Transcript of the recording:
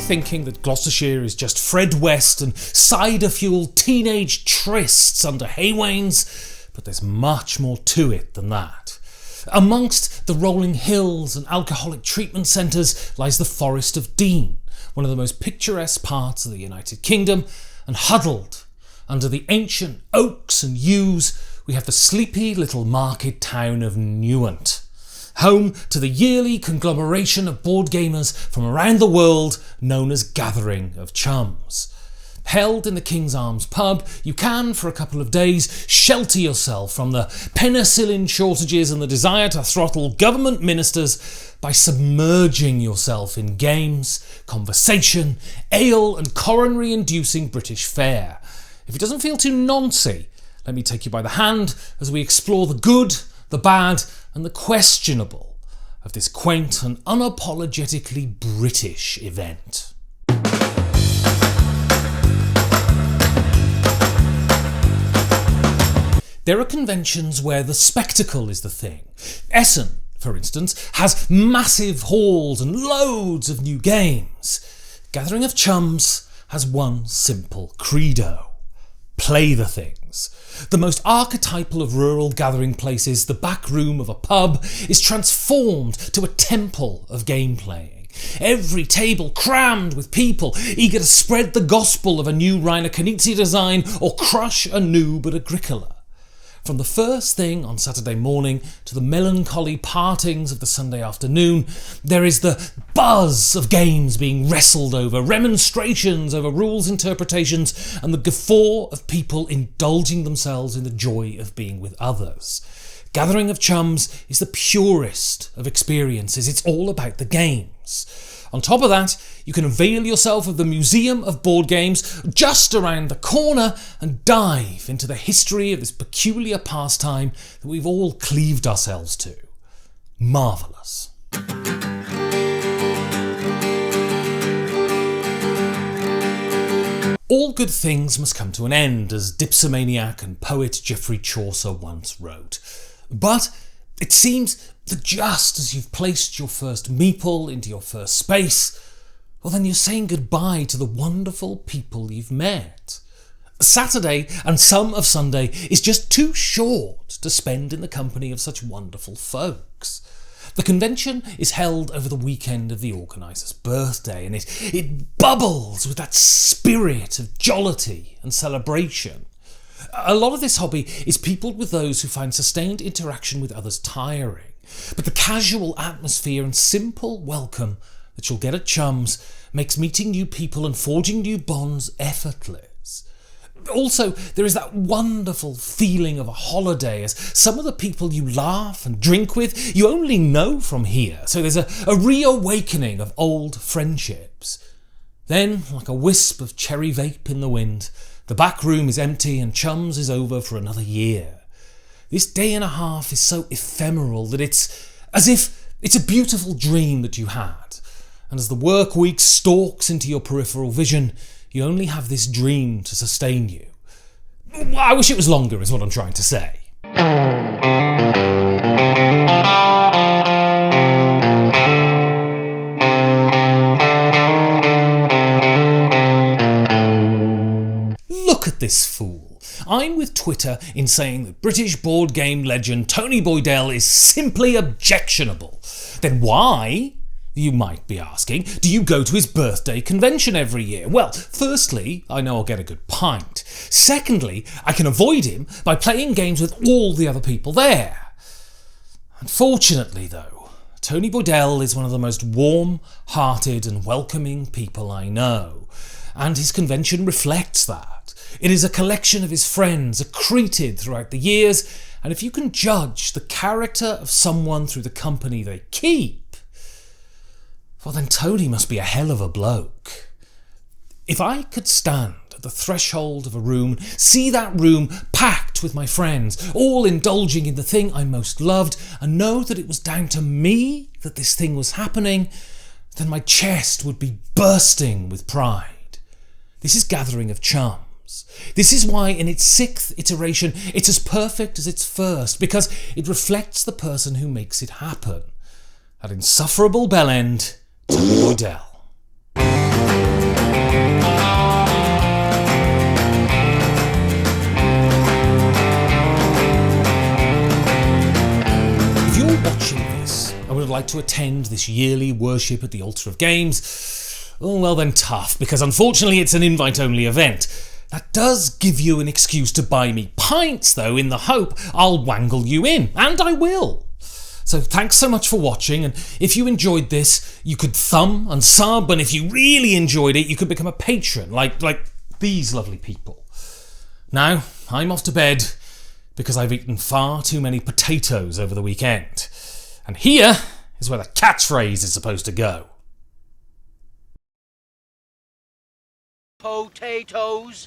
thinking that Gloucestershire is just Fred West and cider-fueled teenage trysts under haywains, but there's much more to it than that. Amongst the rolling hills and alcoholic treatment centres lies the Forest of Dean, one of the most picturesque parts of the United Kingdom, and huddled under the ancient oaks and yews we have the sleepy little market town of Newent, home to the yearly conglomeration of board gamers from around the world known as Gathering of Chums. Held in the King's Arms pub, you can, for a couple of days, shelter yourself from the penicillin shortages and the desire to throttle government ministers by submerging yourself in games, conversation, ale and coronary-inducing British fare. If it doesn't feel too noncy, let me take you by the hand as we explore the good, the bad and the questionable of this quaint and unapologetically British event. There are conventions where the spectacle is the thing. Essen, for instance, has massive halls and loads of new games. Gathering of Chums has one simple credo: play the things. The most archetypal of rural gathering places, the back room of a pub, is transformed to a temple of game playing. Every table crammed with people eager to spread the gospel of a new Reiner Knizia design or crush a noob at Agricola. From the first thing on Saturday morning to the melancholy partings of the Sunday afternoon, there is the buzz of games being wrestled over, remonstrations over rules interpretations, and the guffaw of people indulging themselves in the joy of being with others. Gathering of Chums is the purest of experiences. It's all about the games. On top of that, you can avail yourself of the Museum of Board Games just around the corner and dive into the history of this peculiar pastime that we've all cleaved ourselves to. Marvellous. All good things must come to an end, as dipsomaniac and poet Geoffrey Chaucer once wrote. But it seems that just as you've placed your first meeple into your first space, well then you're saying goodbye to the wonderful people you've met. Saturday and some of Sunday is just too short to spend in the company of such wonderful folks. The convention is held over the weekend of the organiser's birthday, and it bubbles with that spirit of jollity and celebration. A lot of this hobby is peopled with those who find sustained interaction with others tiring, but the casual atmosphere and simple welcome that you'll get at Chums makes meeting new people and forging new bonds effortless. Also, there is that wonderful feeling of a holiday, as some of the people you laugh and drink with you only know from here, so there's a reawakening of old friendships. Then, like a wisp of cherry vape in the wind, the back room is empty and Chums is over for another year. This day and a half is so ephemeral that it's as if it's a beautiful dream that you had, and as the work week stalks into your peripheral vision, you only have this dream to sustain you. I wish it was longer, is what I'm trying to say. Look at this fool. I'm with Twitter in saying that British board game legend Tony Boydell is simply objectionable. Then why, you might be asking, do you go to his birthday convention every year? Well, firstly, I know I'll get a good pint. Secondly, I can avoid him by playing games with all the other people there. Unfortunately, though, Tony Boydell is one of the most warm-hearted and welcoming people I know, and his convention reflects that. It is a collection of his friends, accreted throughout the years, and if you can judge the character of someone through the company they keep, well then Tony must be a hell of a bloke. If I could stand at the threshold of a room, see that room packed with my friends, all indulging in the thing I most loved, and know that it was down to me that this thing was happening, then my chest would be bursting with pride. This is Gathering of Chums. This is why in its 6th iteration it's as perfect as its first, because it reflects the person who makes it happen. That insufferable bellend, Tony Boydell. If you're watching this and would like to attend this yearly worship at the altar of games, oh well then tough, because unfortunately it's an invite-only event. That does give you an excuse to buy me pints though, in the hope I'll wangle you in, and I will. So thanks so much for watching, and if you enjoyed this, you could thumb and sub, and if you really enjoyed it, you could become a patron, like these lovely people. Now, I'm off to bed, because I've eaten far too many potatoes over the weekend. And here is where the catchphrase is supposed to go. Potatoes.